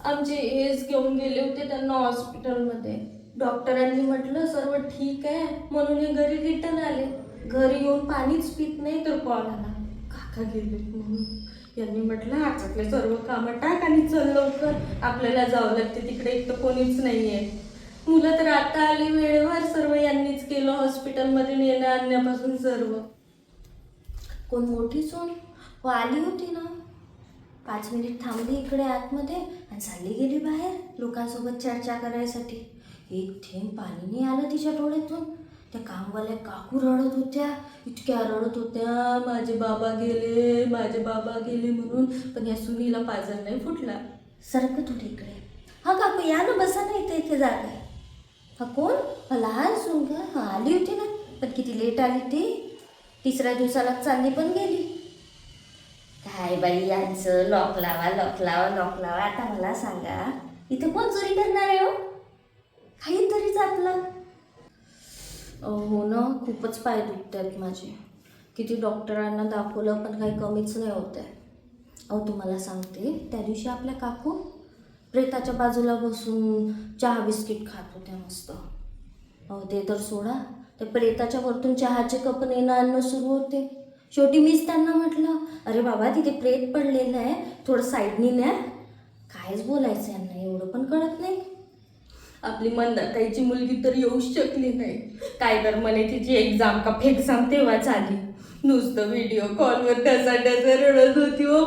आमचे एस घेऊन गेले होते त्यांना हॉस्पिटलमध्ये. डॉक्टरांनी म्हटलं सर्व ठीक आहे म्हणून हे घरी रिटर्न आले. घरी येऊन पाणीच पित नाही तर कॉल आला काका गेले म्हणून. यांनी म्हटलं आजच्यातले सर्व कामं टाक आणि चल लवकर, आपल्याला जावं लागते तिकडे, एक तर कोणीच नाही आहे. मुलं तर आता आली वेळेवर, सर्व यांनीच केलं हॉस्पिटलमध्ये नेणं आणण्यापासून सर्व. कोण मोठी सून हो आली होती ना, 5 मिनिट थांबली इकडे आतमध्ये आणि चालली गेली बाहेर लोकांसोबत चर्चा करायसाठी. एक थेंब पाणी नाही आलं तिच्या डोळ्यातून. त्या कामवाल्या काकू रडत होत्या, इतक्या रडत होत्या, माझे बाबा गेले माझे बाबा गेले म्हणून. पण या सुनीला पाजर नाही फुटला. सरकत होती इकडे. हा काकू या ना, बसा ना, इथे इथे जागा आहे. हा कोण? हा लहान सून का? हा आली होती ना, पण किती लेट आली ती. 3ऱ्या दिवसाला चालली पण गेली. काय बाई यांचं, लॉक लावा लॉक लावा लॉक लावा. आता मला सांगा इथे कोण चोरी करणार आहे हो? काहीतरीच आपलं. हो ना, खूपच पाय दुखत आहेत माझे. किती डॉक्टरांना दाखवलं पण काही कमीच नाही होत आहे. अहो तुम्हाला सांगते, त्या दिवशी आपल्या काकू प्रेताच्या बाजूला बसून चहा बिस्किट खात होत्या मस्त. अहो ते तर सोडा, त्या प्रेताच्या वरतून चहाचे कप नेणं आणणं सुरू होते. शेवटी मीच त्यांना म्हटलं, अरे बाबा तिथे प्रेत पडलेलं आहे, थोडं साईडनी न्या. कायच बोलायचं यांना, एवढं पण कळत नाही. आपली मंदाताईची मुलगी तर येऊच शकली नाही. काय तर म्हणे तिची एक्झाम का फेक्झाम तेव्हाच आली. नुसतं व्हिडिओ कॉलवर डसा रडत होती हो.